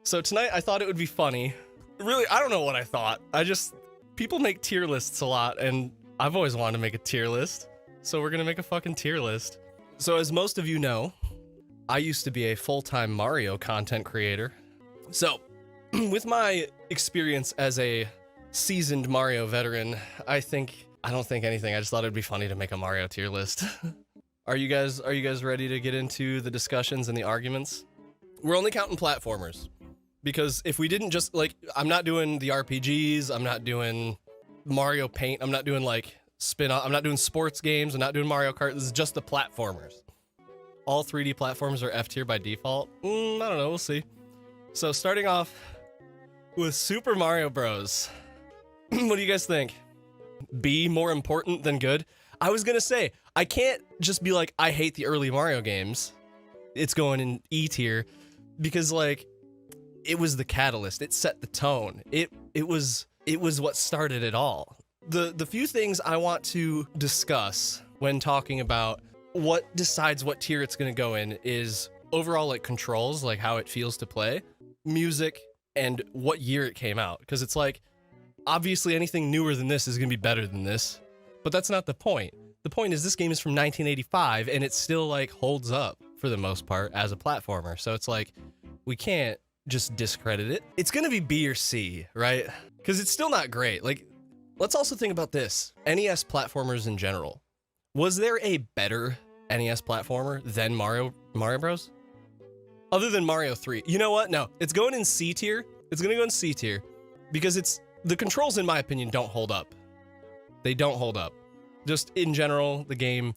So tonight I thought it would be funny. Really, I don't know what I thought. People make tier lists a lot, and I've always wanted to make a tier list. So we're gonna make a fucking tier list. So as most of you know, I used to be a full-time Mario content creator. So with my experience as a seasoned Mario veteran, I don't think anything. I just thought it'd be funny to make a Mario tier list. Are you guys ready to get into the discussions and the arguments? We're only counting platformers. Because if we didn't just, like, I'm not doing the RPGs, I'm not doing Mario Paint, I'm not doing, like, spin-off, I'm not doing sports games, I'm not doing Mario Kart, this is just the platformers. All 3D platforms are F tier by default? I don't know, we'll see. So starting off with Super Mario Bros. What do you guys think? B more important than good? I was gonna say, I can't just be like, I hate the early Mario games. It's going in E tier, because, like, it was the catalyst. It set the tone. It was what started it all. The few things I want to discuss when talking about what decides what tier it's going to go in is overall, like, controls, like how it feels to play, music, and what year it came out. Because it's like, obviously anything newer than this is going to be better than this, but that's not the point. The point is this game is from 1985 and it still, like, holds up for the most part as a platformer. So it's like, we can't just discredit it. It's gonna be B or C, right? Because it's still not great. Like, let's also think about this. NES platformers in general. Was there a better NES platformer than Mario Bros? Other than Mario 3. You know what? No, it's going in C tier. It's gonna go in C tier because the controls, in my opinion, don't hold up. They don't hold up. Just in general, the game.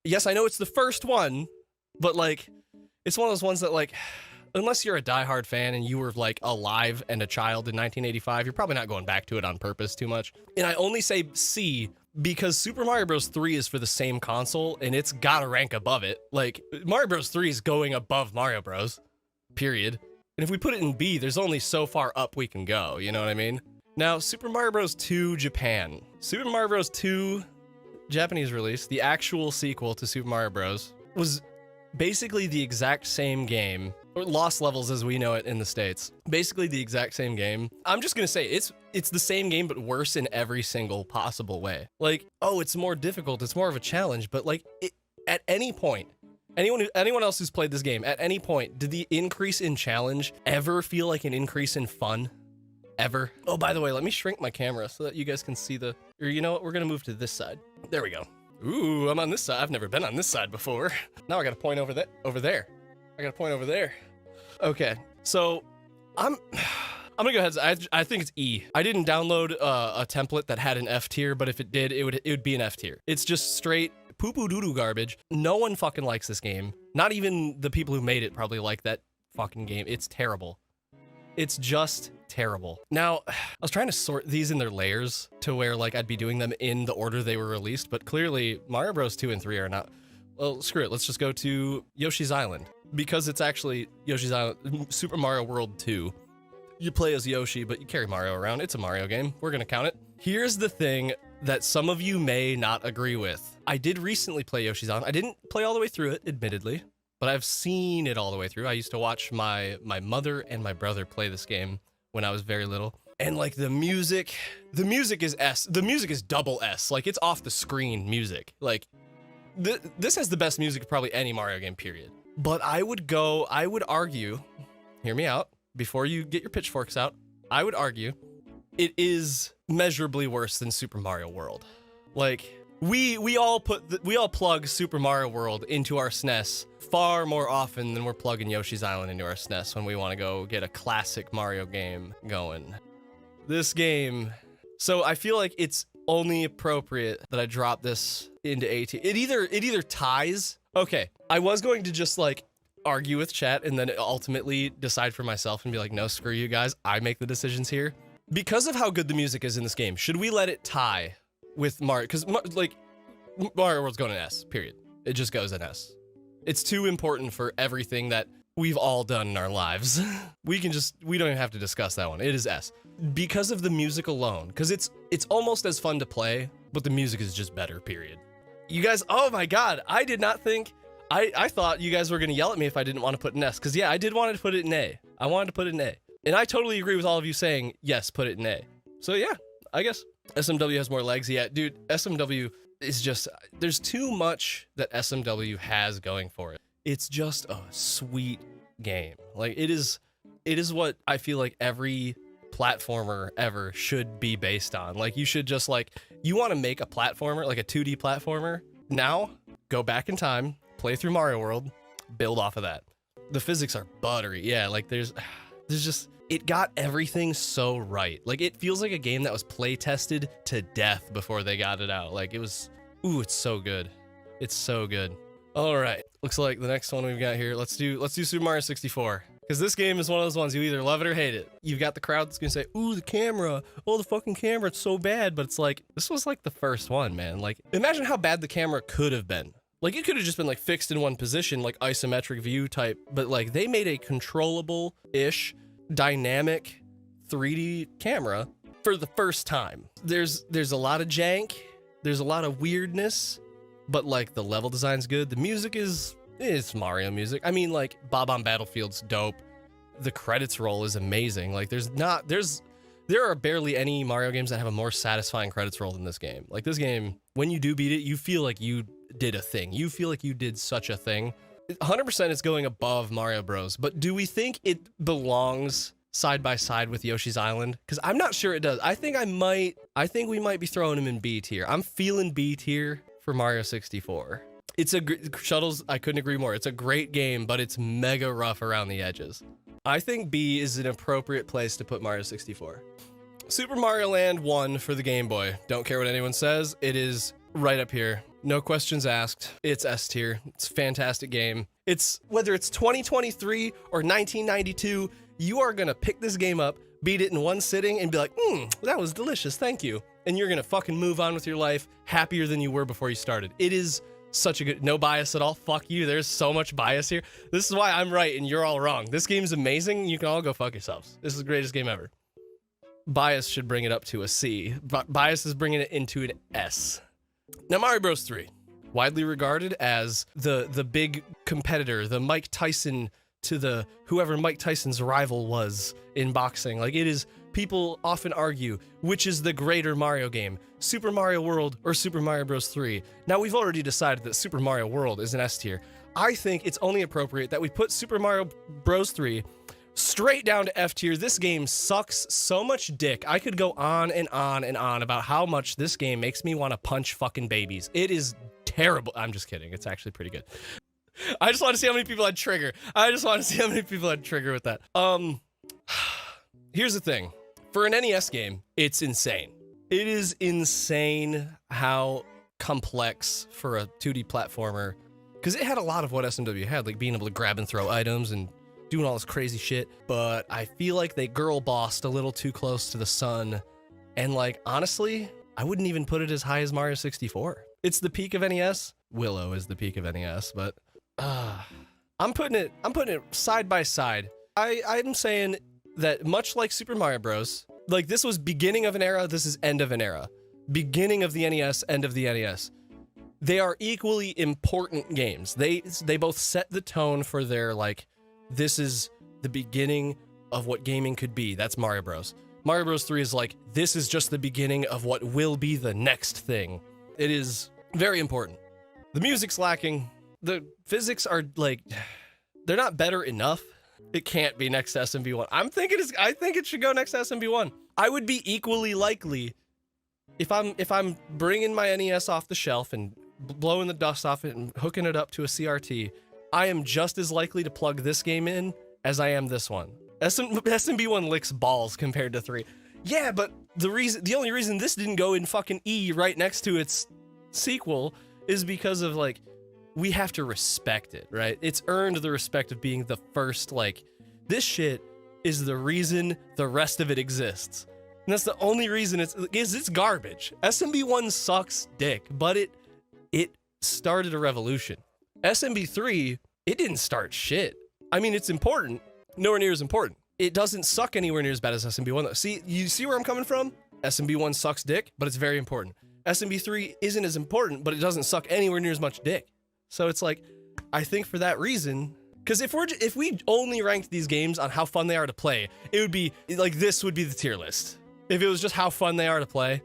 Yes, I know it's the first one, but, like, it's one of those ones that, like, unless you're a diehard fan and you were, like, alive and a child in 1985, you're probably not going back to it on purpose too much. And I only say C because Super Mario Bros. 3 is for the same console and it's gotta rank above it. Like, Mario Bros. 3 is going above Mario Bros. Period. And if we put it in B, there's only so far up we can go, you know what I mean? Now, Super Mario Bros. 2 Japan. Super Mario Bros. 2 Japanese release, the actual sequel to Super Mario Bros., was basically the exact same game, or Lost Levels as we know it in the States. Basically the exact same game. I'm just gonna say, it's the same game, but worse in every single possible way. Like, oh, it's more difficult, it's more of a challenge, but, like, at any point, anyone else who's played this game, at any point, did the increase in challenge ever feel like an increase in fun? Ever? Oh, by the way, let me shrink my camera so that you guys can see or you know what, we're gonna move to this side. There we go. Ooh, I'm on this side. I've never been on this side before. Now I got to point over there. I got to point over there. Okay, so I'm gonna go ahead. I think it's E. I didn't download a template that had an F tier, but if it did, it would be an F tier. It's just straight poo-poo doo-doo garbage. No one fucking likes this game. Not even the people who made it probably like that fucking game. It's terrible. It's just terrible. Now, I was trying to sort these in their layers to where, like, I'd be doing them in the order they were released, but clearly Mario Bros. 2 and 3 are not. Well, screw it. Let's just go to Yoshi's Island. Because it's actually Yoshi's Island, Super Mario World 2. You play as Yoshi, but you carry Mario around. It's a Mario game. We're gonna count it. Here's the thing that some of you may not agree with. I did recently play Yoshi's Island. I didn't play all the way through it, admittedly, but I've seen it all the way through. I used to watch my mother and my brother play this game when I was very little. And, like, the music is S. The music is double S. Like, it's off the screen music. Like, this has the best music of probably any Mario game, period. But I would argue, hear me out, before you get your pitchforks out, I would argue it is measurably worse than Super Mario World. Like, we all plug Super Mario World into our SNES far more often than we're plugging Yoshi's Island into our SNES when we want to go get a classic Mario game going. This game, so I feel like it's only appropriate that I drop this into A tier. It either ties. Okay, I was going to just, like, argue with chat and then ultimately decide for myself and be like, no, screw you guys, I make the decisions here. Because of how good the music is in this game, should we let it tie with Mario? Because, like, Mario World's going in S, period. It just goes in S. It's too important for everything that we've all done in our lives. We don't even have to discuss that one. It is S. Because of the music alone, because it's almost as fun to play, but the music is just better, period. You guys, oh my God, I did not think, I thought you guys were gonna yell at me if I didn't want to put an S, because yeah, I did want to put it in A. I wanted to put it in A. And I totally agree with all of you saying, yes, put it in A. So yeah, I guess SMW has more legs. Yeah, dude, SMW is just, there's too much that SMW has going for it. It's just a sweet game. Like, it is what I feel like every platformer ever should be based on. Like, you should just, like, you want to make a platformer, like a 2D platformer, now go back in time, play through Mario World, build off of that. The physics are buttery. Yeah, like there's just, it got everything so right. Like, it feels like a game that was play tested to death before they got it out. Like, it was, ooh, it's so good. It's so good. All right, looks like the next one we've got here. Let's do Super Mario 64. Because this game is one of those ones you either love it or hate it. You've got the crowd that's gonna say, ooh, the camera, oh, the fucking camera, it's so bad. But it's like, this was like the first one, man. Like, imagine how bad the camera could have been. Like, it could have just been like fixed in one position, like isometric view type, but like they made a controllable-ish, dynamic 3D camera for the first time. There's a lot of jank, there's a lot of weirdness, but like the level design's good. The music it's Mario music. I mean, like, Bob on Battlefield's dope. The credits roll is amazing. Like, there are barely any Mario games that have a more satisfying credits roll than this game. Like, this game, when you do beat it, you feel like you did a thing. You feel like you did such a thing. 100% it's going above Mario Bros. But do we think it belongs side by side with Yoshi's Island? Because I'm not sure it does. I think we might be throwing him in B tier. I'm feeling B tier for Mario 64. It's Shuttles, I couldn't agree more. It's a great game, but it's mega rough around the edges. I think B is an appropriate place to put Mario 64. Super Mario Land 1 for the Game Boy. Don't care what anyone says. It is right up here. No questions asked. It's S tier. It's a fantastic game. It's, whether it's 2023 or 1992, you are gonna pick this game up, beat it in one sitting, and be like, that was delicious, thank you. And you're gonna fucking move on with your life happier than you were before you started. It is such a good, no bias at all. Fuck you. There's so much bias here. This is why I'm right and you're all wrong. This game's amazing. You can all go fuck yourselves. This is the greatest game ever. Bias should bring it up to a C. Bias is bringing it into an S. Now, Mario Bros. 3, widely regarded as the big competitor, the Mike Tyson to the whoever Mike Tyson's rival was in boxing. Like, it is, people often argue, which is the greater Mario game, Super Mario World or Super Mario Bros. 3. Now, we've already decided that Super Mario World is an S tier. I think it's only appropriate that we put Super Mario Bros. 3 straight down to F tier. This game sucks so much dick. I could go on and on and on about how much this game makes me want to punch fucking babies. It is terrible. I'm just kidding. It's actually pretty good. I just want to see how many people I'd trigger. With that. Here's the thing. For an NES game, it's insane. It is insane how complex for a 2D platformer, because it had a lot of what SMW had, like being able to grab and throw items and doing all this crazy shit, but I feel like they girl bossed a little too close to the sun, and like, honestly, I wouldn't even put it as high as Mario 64. It's the peak of NES. Willow is the peak of NES, but I'm putting it side by side. I'm saying that much like Super Mario Bros., like, this was beginning of an era, this is end of an era. Beginning of the NES, end of the NES. They are equally important games. They both set the tone for their, like, this is the beginning of what gaming could be. That's Mario Bros. Mario Bros. 3 is like, this is just the beginning of what will be the next thing. It is very important. The music's lacking. The physics are, like, they're not better enough. It can't be next to SMB1. I think it should go next to SMB1. I would be equally likely, if I'm bringing my NES off the shelf and blowing the dust off it and hooking it up to a CRT, I am just as likely to plug this game in as I am this one. SMB1 licks balls compared to 3. Yeah, but the only reason this didn't go in fucking E right next to its sequel is because of, like, we have to respect it, right? It's earned the respect of being the first, like, this shit is the reason the rest of it exists. And that's the only reason it's garbage. SMB1 sucks dick, but it started a revolution. SMB3, it didn't start shit. I mean, it's important. Nowhere near as important. It doesn't suck anywhere near as bad as SMB1 though. See, you see where I'm coming from? SMB1 sucks dick, but it's very important. SMB3 isn't as important, but it doesn't suck anywhere near as much dick. So it's like, I think for that reason, Because if we only ranked these games on how fun they are to play, it would be like this would be the tier list. If it was just how fun they are to play,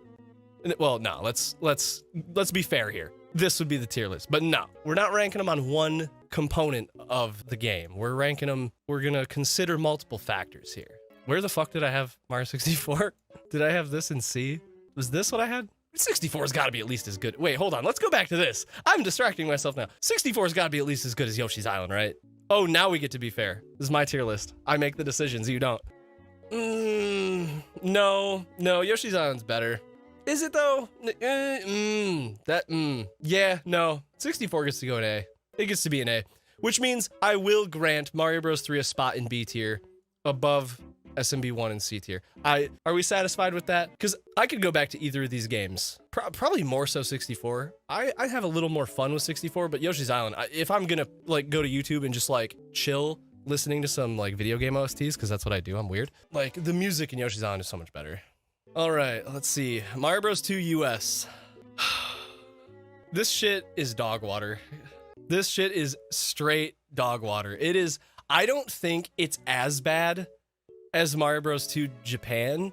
well, no, let's be fair here. This would be the tier list, but no, we're not ranking them on one component of the game. We're ranking them. We're gonna consider multiple factors here. Where the fuck did I have Mario 64? Did I have this in C? Was this what I had? 64's got to be at least as good. Wait, hold on. Let's go back to this. I'm distracting myself now. 64's got to be at least as good as Yoshi's Island, right? Oh, now we get to be fair. This is my tier list. I make the decisions. You don't. No. Yoshi's Island's better. Is it though? Yeah, no. 64 gets to go in A. It gets to be an A, which means I will grant Mario Bros. 3 a spot in B tier above SMB 1 and C tier. Are we satisfied with that? Because I could go back to either of these games. Probably more so 64. I have a little more fun with 64, but Yoshi's Island, if I'm gonna like go to YouTube and just like chill listening to some like video game OSTs, because that's what I do, I'm weird. Like the music in Yoshi's Island is so much better. All right, let's see. Mario Bros. 2 US. This shit is dog water. This shit is straight dog water. It is, I don't think it's as bad as Mario Bros. 2 Japan,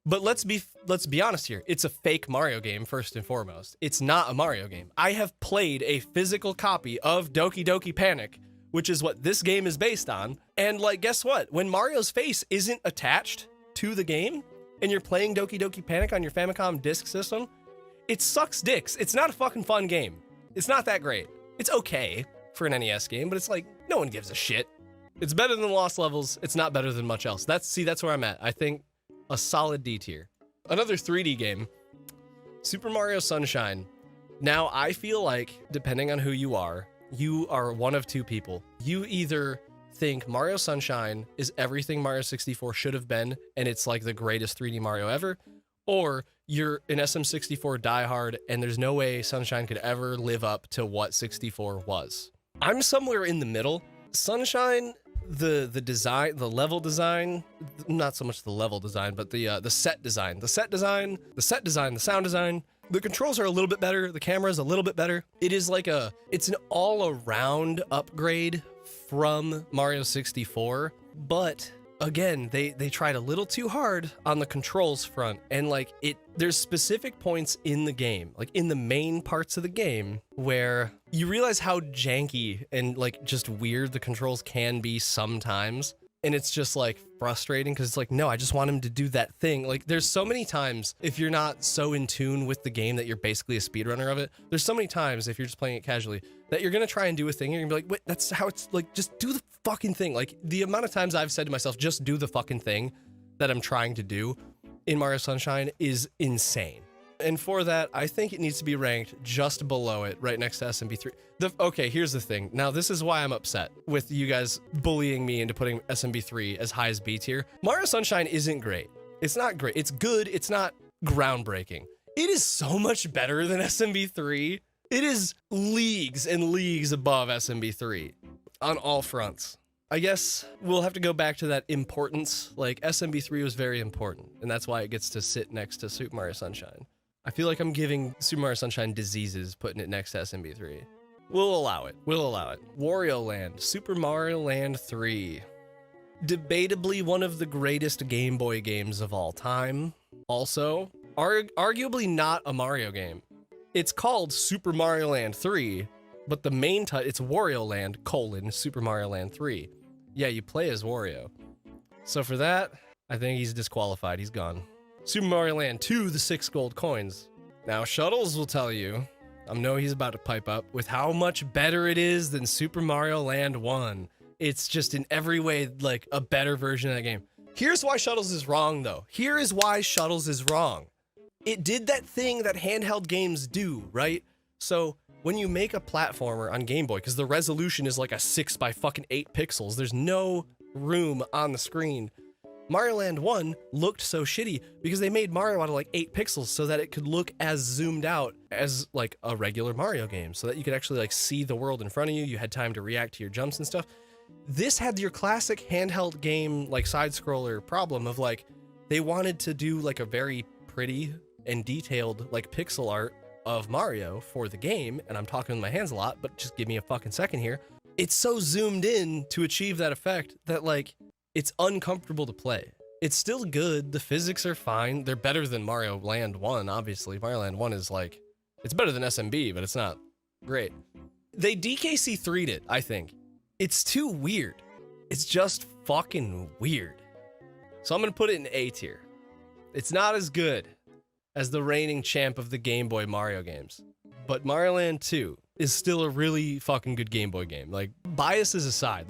but let's be honest here. It's a fake Mario game first and foremost. It's not a Mario game. I have played a physical copy of Doki Doki Panic, which is what this game is based on. And like, guess what? When Mario's face isn't attached to the game and you're playing Doki Doki Panic on your Famicom disk system, it sucks dicks. It's not a fucking fun game. It's not that great. It's okay for an NES game, but it's like, no one gives a shit. It's better than Lost Levels. It's not better than much else. That's where I'm at. I think a solid D tier. Another 3D game, Super Mario Sunshine. Now, I feel like, depending on who you are one of two people. You either think Mario Sunshine is everything Mario 64 should have been, and it's like the greatest 3D Mario ever, or you're an SM64 diehard, and there's no way Sunshine could ever live up to what 64 was. I'm somewhere in the middle. Sunshine, the design, the level design, not so much the level design, but the set design, the sound design. The controls are a little bit better. The camera is a little bit better. It is like it's an all-around upgrade from Mario 64, but again, they tried a little too hard on the controls front, and like there's specific points in the game, like in the main parts of the game, where you realize how janky and like just weird the controls can be sometimes. And it's just like frustrating because it's like, no, I just want him to do that thing. Like there's so many times, if you're not so in tune with the game that you're basically a speedrunner of it, there's so many times if you're just playing it casually that you're going to try and do a thing and you're going to be like, wait, that's how it's like, just do the fucking thing. Like the amount of times I've said to myself, just do the fucking thing that I'm trying to do in Mario Sunshine is insane. And for that, I think it needs to be ranked just below it, right next to SMB3. Okay, here's the thing. Now, this is why I'm upset with you guys bullying me into putting SMB3 as high as B tier. Mario Sunshine isn't great. It's not great. It's good. It's not groundbreaking. It is so much better than SMB3. It is leagues and leagues above SMB3 on all fronts. I guess we'll have to go back to that importance. Like, SMB3 was very important, and that's why it gets to sit next to Super Mario Sunshine. I feel like I'm giving Super Mario Sunshine diseases putting it next to SMB3. We'll allow it. Wario Land, Super Mario Land 3. Debatably one of the greatest Game Boy games of all time. Also, arguably not a Mario game. It's called Super Mario Land 3, but the main title, it's Wario Land, Super Mario Land 3. Yeah, you play as Wario. So for that, I think he's disqualified. He's gone. Super Mario Land 2, the 6 gold coins. Now, Shuttles will tell you, I know he's about to pipe up, with how much better it is than Super Mario Land 1. It's just in every way like a better version of that game. Here's why Shuttles is wrong, though. Here is why Shuttles is wrong. It did that thing that handheld games do, right? So when you make a platformer on Game Boy, because the resolution is like a 6 by fucking 8 pixels, there's no room on the screen. Mario Land 1 looked so shitty because they made Mario out of like 8 pixels so that it could look as zoomed out as like a regular Mario game, so that you could actually like see the world in front of you. You had time to react to your jumps and stuff. This had your classic handheld game like side scroller problem of like they wanted to do like a very pretty and detailed like pixel art of Mario for the game, and I'm talking with my hands a lot, but just give me a fucking second here. it's so zoomed in to achieve that effect that like it's uncomfortable to play. It's still good. The physics are fine. They're better than Mario Land 1, obviously. Mario Land 1 is like, it's better than SMB, but it's not great. They DKC3'd it, I think. It's too weird. It's just fucking weird. So I'm gonna put it in A tier. It's not as good as the reigning champ of the Game Boy Mario games, but Mario Land 2 is still a really fucking good Game Boy game. Like, biases aside,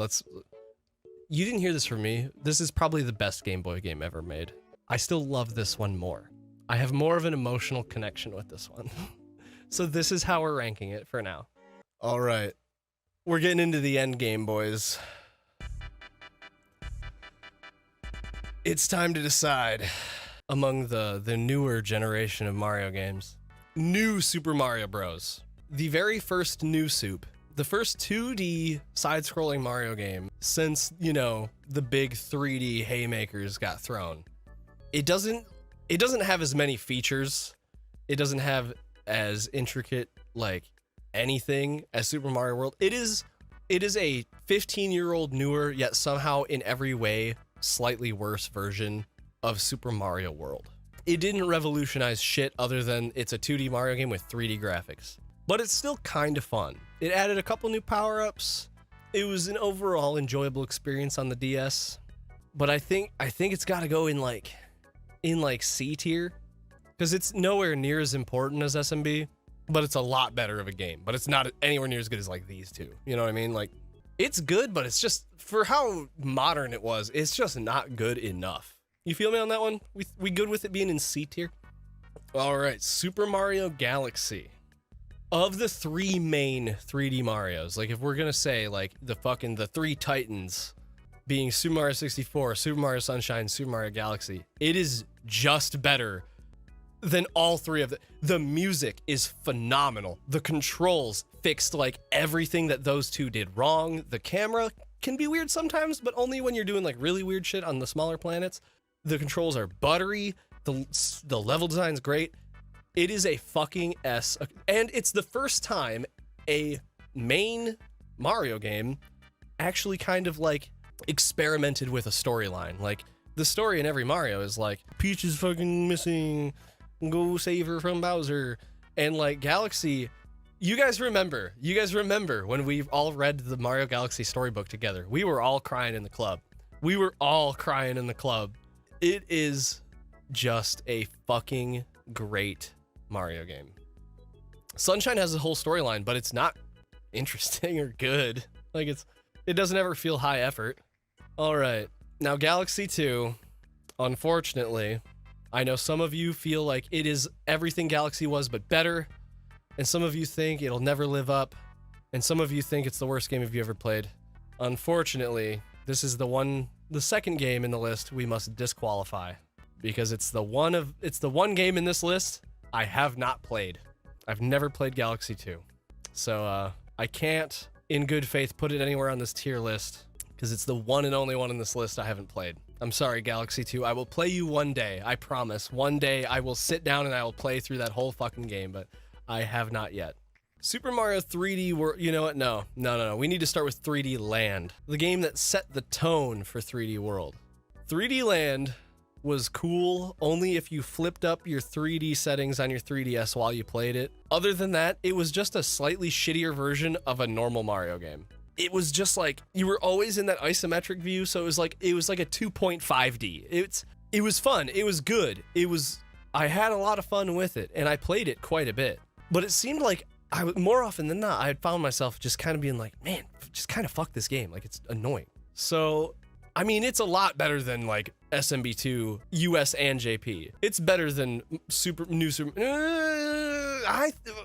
you didn't hear this from me. This is probably the best Game Boy game ever made. I still love this one more. I have more of an emotional connection with this one. So this is how we're ranking it for now. All right. We're getting into the end game, boys. It's time to decide among the newer generation of Mario games. New Super Mario Bros. The very first new soup. The first 2D side-scrolling Mario game since, you know, the big 3D haymakers got thrown. It doesn't have as many features. It doesn't have as intricate, like, anything as Super Mario World. It is a 15-year-old newer, yet somehow in every way slightly worse version of Super Mario World. It didn't revolutionize shit other than it's a 2D Mario game with 3D graphics. But it's still kind of fun. It added a couple new power-ups. It was an overall enjoyable experience on the DS. But I think it's got to go in like C tier, because it's nowhere near as important as SMB, but it's a lot better of a game. But it's not anywhere near as good as like these two. You know what I mean? Like, it's good, but it's just, for how modern it was, it's just not good enough. You feel me on that one? We good with it being in C tier? All right, Super Mario Galaxy. Of the three main 3D Marios, like if we're gonna say like the three titans being Super Mario 64, Super Mario Sunshine, Super Mario Galaxy, it is just better than all three of them. The music is phenomenal. The controls fixed like everything that those two did wrong. The camera can be weird sometimes, but only when you're doing like really weird shit on the smaller planets. The controls are buttery. The level design's great. It is a fucking S, and it's the first time a main Mario game actually kind of like experimented with a storyline. Like, the story in every Mario is like, Peach is fucking missing, go save her from Bowser. And like Galaxy, you guys remember when we all read the Mario Galaxy storybook together? We were all crying in the club. It is just a fucking great Mario game. Sunshine has a whole storyline, but it's not interesting or good. Like, it doesn't ever feel high effort. All right, now Galaxy 2, unfortunately, I know some of you feel like it is everything Galaxy was but better, and some of you think it'll never live up, and some of you think it's the worst game you ever played. Unfortunately, this is the second game in the list we must disqualify, because it's the one game in this list I have not played. I've never played Galaxy 2. So I can't, in good faith, put it anywhere on this tier list, because it's the one and only one in this list I haven't played. I'm sorry, Galaxy 2. I will play you one day. I promise. One day I will sit down and I will play through that whole fucking game, but I have not yet. Super Mario 3D World, you know what? No. We need to start with 3D Land, the game that set the tone for 3D World. 3D Land was cool only if you flipped up your 3D settings on your 3DS while you played it. Other than that, it was just a slightly shittier version of a normal Mario game. It was just like, you were always in that isometric view, so it was like a 2.5D. It was fun, it was good, I had a lot of fun with it, and I played it quite a bit. But it seemed like more often than not, I had found myself just kind of being like, man, just kind of fuck this game, like it's annoying. So, I mean, it's a lot better than like SMB2 US and JP. It's better than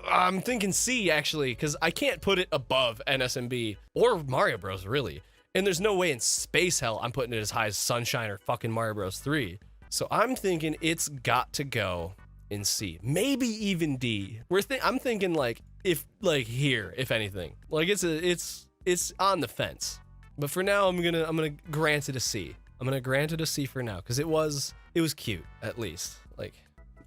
I'm thinking C actually, because I can't put it above NSMB or Mario Bros. Really. And there's no way in space hell I'm putting it as high as Sunshine or fucking Mario Bros. 3. So I'm thinking it's got to go in C, maybe even D. I'm thinking like if anything, like it's on the fence. But for now, I'm gonna grant it a C. I'm gonna grant it a C for now, because it was cute, at least. Like,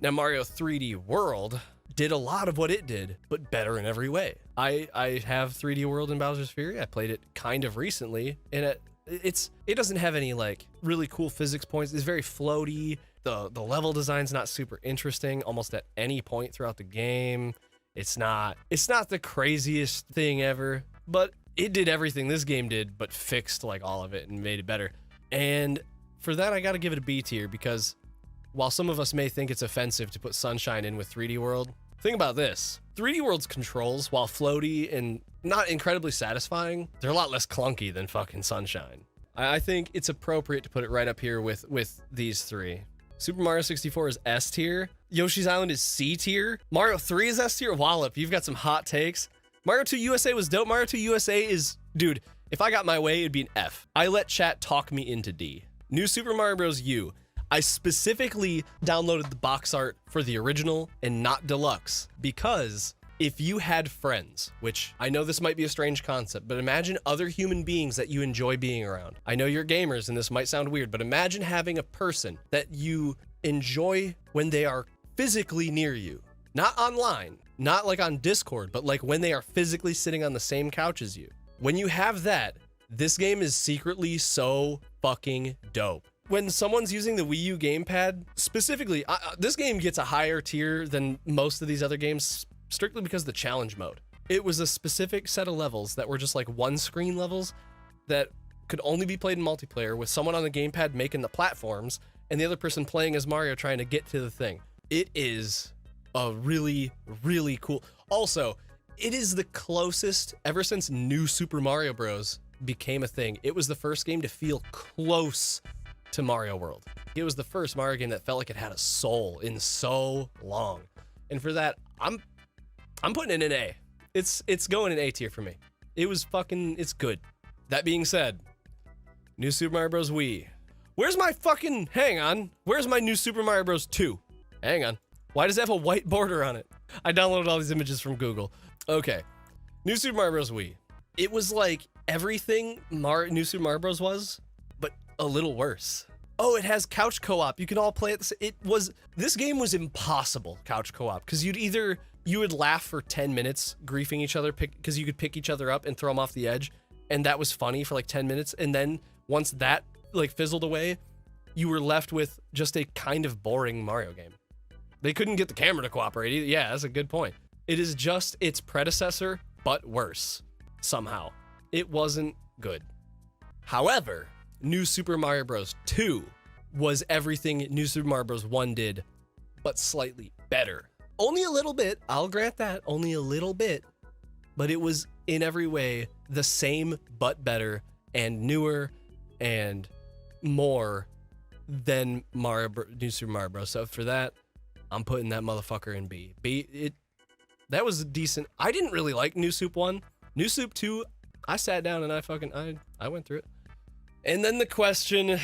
now Mario 3D World did a lot of what it did, but better in every way. I have 3D World and Bowser's Fury. I played it kind of recently, and it doesn't have any like really cool physics points. It's very floaty. The level design's not super interesting almost at any point throughout the game. It's not the craziest thing ever, but it did everything this game did, but fixed like all of it and made it better. And for that, I got to give it a B tier, because while some of us may think it's offensive to put Sunshine in with 3D World, think about this. 3D World's controls, while floaty and not incredibly satisfying, they're a lot less clunky than fucking Sunshine. I think it's appropriate to put it right up here with these three. Super Mario 64 is S tier. Yoshi's Island is C tier. Mario 3 is S tier. Wallop, you've got some hot takes. Mario 2 USA was dope. Mario 2 USA is, dude, if I got my way, it'd be an F. I let chat talk me into D. New Super Mario Bros. U. I specifically downloaded the box art for the original and not deluxe, because if you had friends, which I know this might be a strange concept, but imagine other human beings that you enjoy being around. I know you're gamers and this might sound weird, but imagine having a person that you enjoy when they are physically near you, not online, not like on Discord, but like when they are physically sitting on the same couch as you. When you have that, this game is secretly so fucking dope. When someone's using the Wii U gamepad, specifically, this game gets a higher tier than most of these other games strictly because of the challenge mode. It was a specific set of levels that were just like one screen levels that could only be played in multiplayer, with someone on the gamepad making the platforms and the other person playing as Mario trying to get to the thing. It is a really, really cool. Also, it is the closest ever since New Super Mario Bros. Became a thing. It was the first game to feel close to Mario World. It was the first Mario game that felt like it had a soul in so long. And for that, I'm putting it in A. It's going in A tier for me. It's good. That being said, New Super Mario Bros. Wii. Where's my New Super Mario Bros. 2? Hang on. Why does it have a white border on it? I downloaded all these images from Google. Okay. New Super Mario Bros. Wii. It was like everything New Super Mario Bros. Was, but a little worse. Oh, it has couch co-op. You can all play it. This game was impossible couch co-op, because you would laugh for 10 minutes griefing each other because you could pick each other up and throw them off the edge, and that was funny for like 10 minutes. And then once that like fizzled away, you were left with just a kind of boring Mario game. They couldn't get the camera to cooperate either. Yeah, that's a good point. It is just its predecessor, but worse somehow. It wasn't good. However, New Super Mario Bros. 2 was everything New Super Mario Bros. 1 did, but slightly better. Only a little bit, I'll grant that, only a little bit, but it was in every way the same but better and newer and more than New Super Mario Bros. So for that, I'm putting that motherfucker in B. That was decent. I didn't really like New Soup 1. New Soup 2, I sat down and I went through it. And then the question,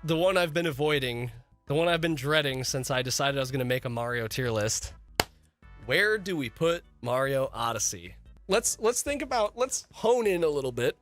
the one I've been avoiding, the one I've been dreading since I decided I was going to make a Mario tier list. Where do we put Mario Odyssey? Let's hone in a little bit.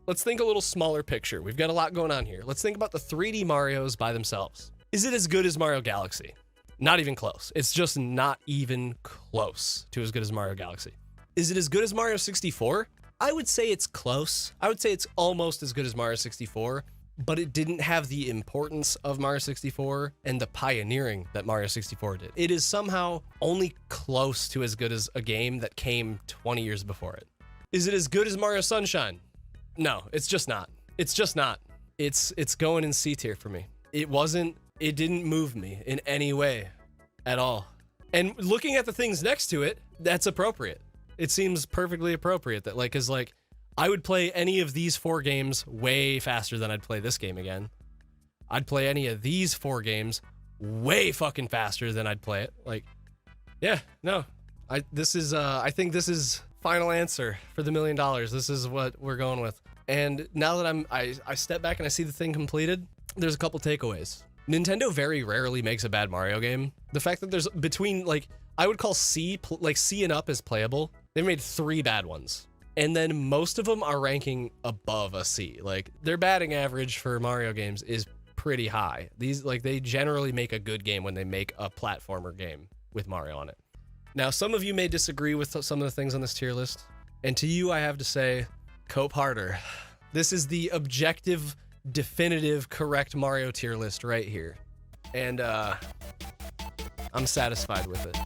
Let's think a little smaller picture. We've got a lot going on here. Let's think about the 3D Marios by themselves. Is it as good as Mario Galaxy? Not even close. It's just not even close to as good as Mario Galaxy. Is it as good as Mario 64? I would say it's close. I would say it's almost as good as Mario 64, but it didn't have the importance of Mario 64 and the pioneering that Mario 64 did. It is somehow only close to as good as a game that came 20 years before it. Is it as good as Mario Sunshine? No, it's just not. It's just not. It's going in C tier for me. It didn't move me in any way at all. And looking at the things next to it, that's appropriate. It seems perfectly appropriate that I would play any of these 4 games way faster than I'd play this game again. I'd play any of these 4 games way fucking faster than I'd play it. I think this is final answer for the $1 million. This is what we're going with. And now that I step back and I see the thing completed, there's a couple takeaways. Nintendo very rarely makes a bad Mario game. The fact that there's between I would call C and up as playable. They made 3 bad ones. And then most of them are ranking above a C. Their batting average for Mario games is pretty high. They generally make a good game when they make a platformer game with Mario on it. Now, some of you may disagree with some of the things on this tier list, and to you, I have to say, cope harder. This is the objective, definitive, correct Mario tier list right here. And I'm satisfied with it.